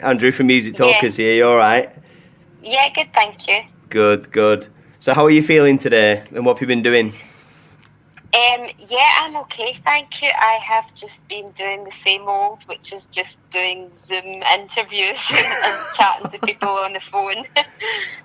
Andrew from Music Yeah. Talkers here, you alright? Yeah, good, thank you. Good, good. So how are you feeling today and what have you been doing? Yeah, I'm okay, thank you. I have just been doing the same old, which is just doing Zoom interviews and chatting to people on the phone.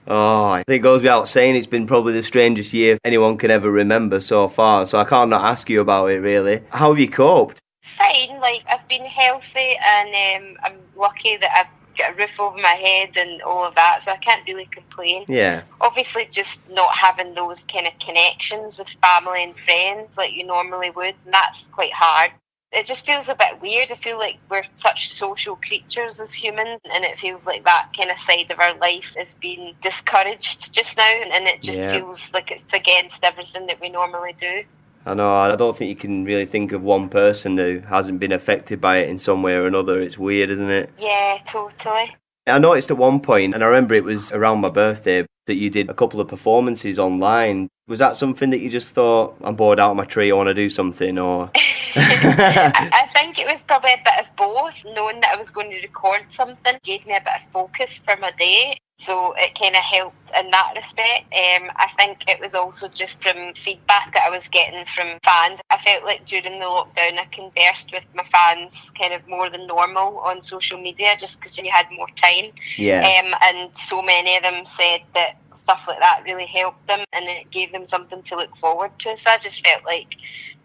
Oh, I think it goes without saying it's been probably the strangest year anyone can ever remember so far, so I can't not ask you about it really. How have you coped? Fine, like I've been healthy and I'm lucky that I've got a roof over my head and all of that, so I can't really complain. Yeah. Obviously, just not having those kind of connections with family and friends like you normally would, and that's quite hard. It just feels a bit weird. I feel like we're such social creatures as humans, and it feels like that kind of side of our life is being discouraged just now, and it just feels like it's against everything that we normally do. I know, I don't think you can really think of one person who hasn't been affected by it in some way or another. It's weird, isn't it? Yeah, totally. I noticed at one point, and I remember it was around my birthday, that you did a couple of performances online. Was that something that you just thought, I'm bored out of my tree, I want to do something, or...? I think it was probably a bit of both. Knowing that I was going to record something gave me a bit of focus for my day, so it kind of helped in that respect. I think it was also just from feedback that I was getting from fans. I felt like during the lockdown I conversed with my fans kind of more than normal on social media, just because you had more time. And so many of them said that stuff like that really helped them and it gave them something to look forward to. So I just felt like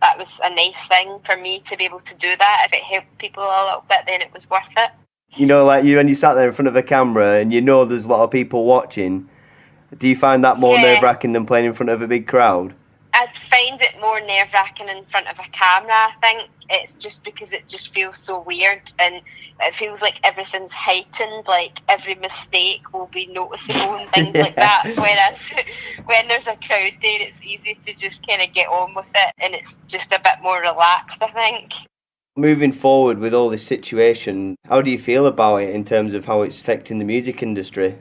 that was a nice thing for me to be able to do that. If it helped people a little bit, then it was worth it. You know, like when you sat there in front of a camera and you know there's a lot of people watching, do you find that more nerve-wracking than playing in front of a big crowd? I'd find it more nerve-wracking in front of a camera, I think. It's just because it just feels so weird and it feels like everything's heightened, like every mistake will be noticeable and things like that. Whereas when there's a crowd there, it's easy to just kind of get on with it and it's just a bit more relaxed, I think. Moving forward with all this situation, how do you feel about it in terms of how it's affecting the music industry?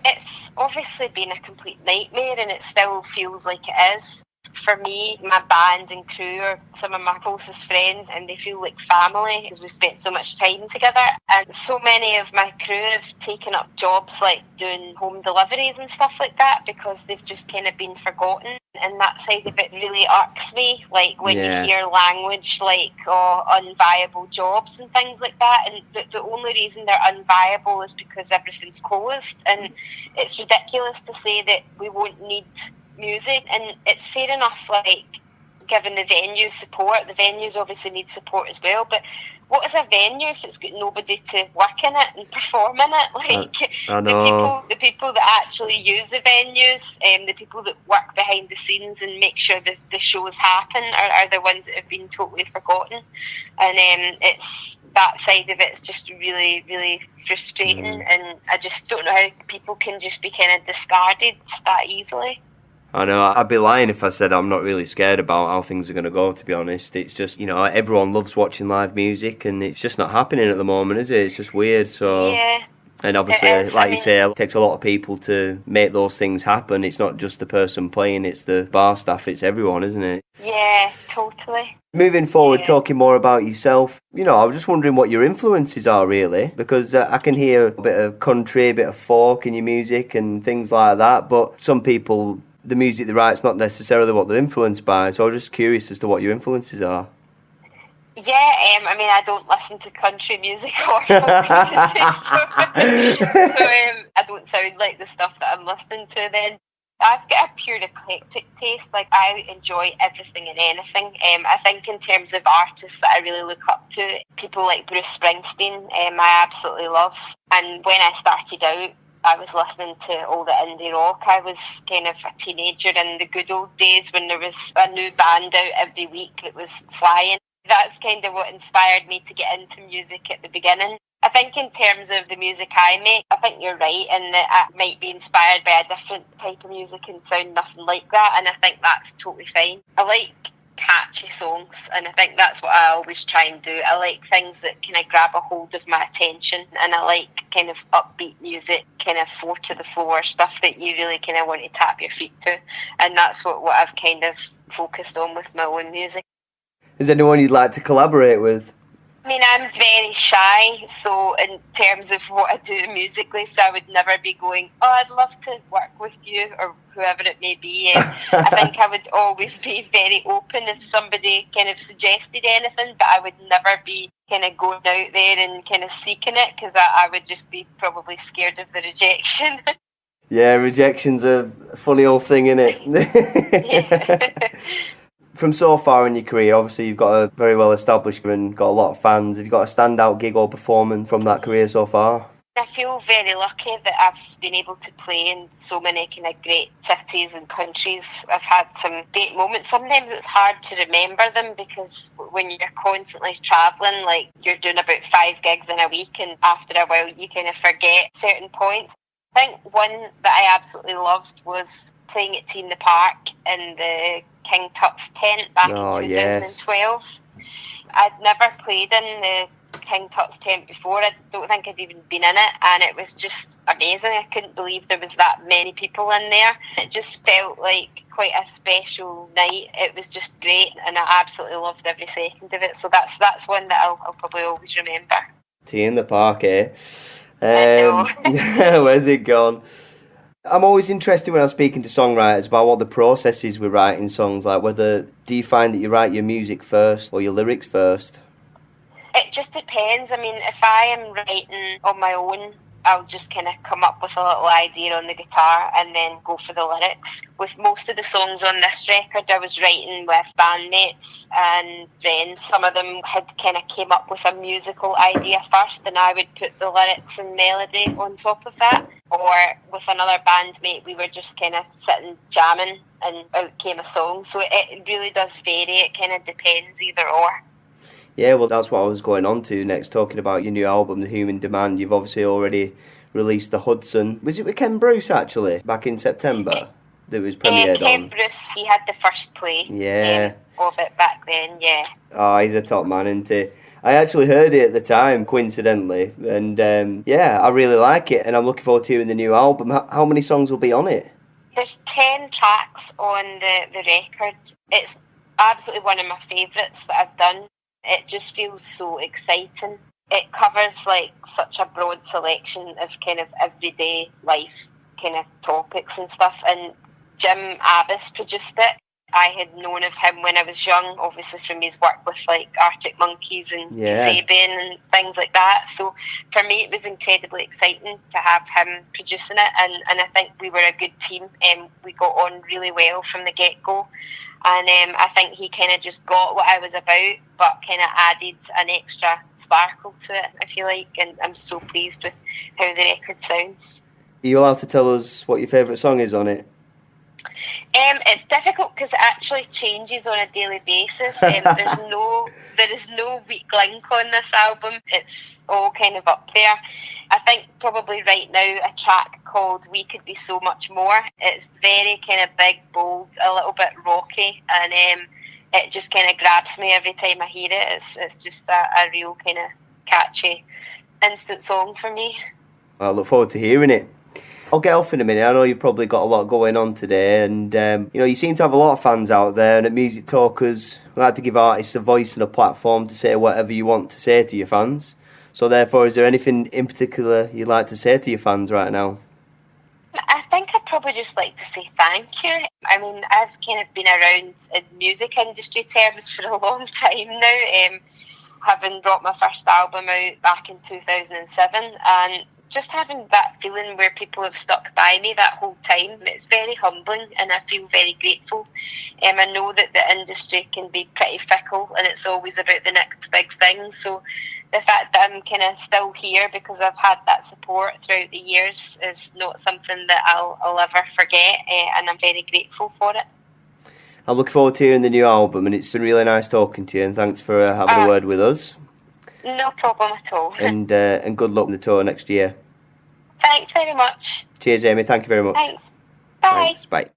It's obviously been a complete nightmare and it still feels like it is. For me, my band and crew are some of my closest friends and they feel like family because we've spent so much time together. And so many of my crew have taken up jobs like doing home deliveries and stuff like that because they've just kind of been forgotten. And that side of it really irks me, like when you hear language like unviable jobs and things like that. And the only reason they're unviable is because everything's closed. And it's ridiculous to say that we won't need music, and it's fair enough, like given the venues support, the venues obviously need support as well, but what is a venue if it's got nobody to work in it and perform in it? Like I know. the people that actually use the venues and the people that work behind the scenes and make sure that the shows happen are the ones that have been totally forgotten. And it's that side of it's just really, really frustrating, and I just don't know how people can just be kind of discarded that easily. I know, I'd be lying if I said I'm not really scared about how things are going to go, to be honest. It's just, you know, everyone loves watching live music and it's just not happening at the moment, is it? It's just weird, so... Yeah. And obviously, like you say, it takes a lot of people to make those things happen. It's not just the person playing, it's the bar staff, it's everyone, isn't it? Yeah, totally. Moving forward, talking more about yourself, you know, I was just wondering what your influences are, really, because I can hear a bit of country, a bit of folk in your music and things like that, but some people... the music they write's not necessarily what they're influenced by, so I was just curious as to what your influences are. Yeah, I mean, I don't listen to country music or folk music, so I don't sound like the stuff that I'm listening to then. I've got a pure eclectic taste, like I enjoy everything and anything. I think in terms of artists that I really look up to, people like Bruce Springsteen, I absolutely love. And when I started out, I was listening to all the indie rock. I was kind of a teenager in the good old days when there was a new band out every week that was flying. That's kind of what inspired me to get into music at the beginning. I think in terms of the music I make, I think you're right in that I might be inspired by a different type of music and sound nothing like that, and I think that's totally fine. I like catchy songs, and I think that's what I always try and do. I like things that kind of grab a hold of my attention, and I like kind of upbeat music, kind of 4 to the floor stuff that you really kind of want to tap your feet to, and that's what I've kind of focused on with my own music. Is there anyone you'd like to collaborate with? I mean, I'm very shy, so in terms of what I do musically, so I would never be going, oh, I'd love to work with you, or whoever it may be. I think I would always be very open if somebody kind of suggested anything, but I would never be kind of going out there and kind of seeking it, because I would just be probably scared of the rejection. Yeah, rejection's a funny old thing, isn't it? Yeah. From so far in your career, obviously you've got a very well established and got a lot of fans. Have you got a standout gig or performance from that career so far? I feel very lucky that I've been able to play in so many kind of great cities and countries. I've had some great moments. Sometimes it's hard to remember them because when you're constantly travelling, like you're doing about 5 gigs in a week, and after a while you kind of forget certain points. I think one that I absolutely loved was playing at Tea in the Park in the King Tut's tent back in 2012. Yes. I'd never played in the King Tut's tent before. I don't think I'd even been in it, and it was just amazing. I couldn't believe there was that many people in there. It just felt like quite a special night. It was just great, and I absolutely loved every second of it. So that's one that I'll probably always remember. Tea in the Park, eh? I know. Where's it gone? I'm always interested when I'm speaking to songwriters about what the process is with writing songs. Like, do you find that you write your music first or your lyrics first? It just depends. I mean, if I am writing on my own, I'll just kind of come up with a little idea on the guitar and then go for the lyrics. With most of the songs on this record, I was writing with bandmates, and then some of them had kind of came up with a musical idea first, and I would put the lyrics and melody on top of that. Or with another bandmate, we were just kind of sitting jamming, and out came a song. So it really does vary. It kind of depends, either or. Yeah, well, that's what I was going on to next, talking about your new album, The Human Demand. You've obviously already released The Hudson. Was it with Ken Bruce, actually, back in September? That was premiered Ken on? Bruce, he had the first play of it back then, yeah. Oh, he's a top man, isn't he? I actually heard it at the time, coincidentally, and I really like it, and I'm looking forward to hearing the new album. How many songs will be on it? There's 10 tracks on the record. It's absolutely one of my favourites that I've done. It just feels so exciting. It covers like such a broad selection of kind of everyday life kind of topics and stuff. And Jim Abbas produced it. I had known of him when I was young, obviously from his work with like Arctic Monkeys and Zaben and things like that. So for me, it was incredibly exciting to have him producing it, and I think we were a good team, and we got on really well from the get-go. And I think he kind of just got what I was about, but kind of added an extra sparkle to it, I feel like, and I'm so pleased with how the record sounds. Are you allowed to tell us what your favourite song is on it? It's difficult because it actually changes on a daily basis. There is no weak link on this album. It's all kind of up there. I think probably right now a track called We Could Be So Much More. It's very kind of big, bold, a little bit rocky, and it just kind of grabs me every time I hear it. It's just a real kind of catchy, instant song for me. I look forward to hearing it. I'll get off in a minute. I know you've probably got a lot going on today, and you seem to have a lot of fans out there, and at Music Talkers, we like to give artists a voice and a platform to say whatever you want to say to your fans. So therefore, is there anything in particular you'd like to say to your fans right now? I think I'd probably just like to say thank you. I mean, I've kind of been around in music industry terms for a long time now, having brought my first album out back in 2007, and just having that feeling where people have stuck by me that whole time, it's very humbling, and I feel very grateful. I know that the industry can be pretty fickle, and it's always about the next big thing. So the fact that I'm kind of still here because I've had that support throughout the years is not something that I'll ever forget, and I'm very grateful for it. I look forward to hearing the new album, and it's been really nice talking to you, and thanks for having a word with us. No problem at all. And good luck on the tour next year. Thanks very much. Cheers, Amy. Thank you very much. Thanks. Bye. Thanks. Bye.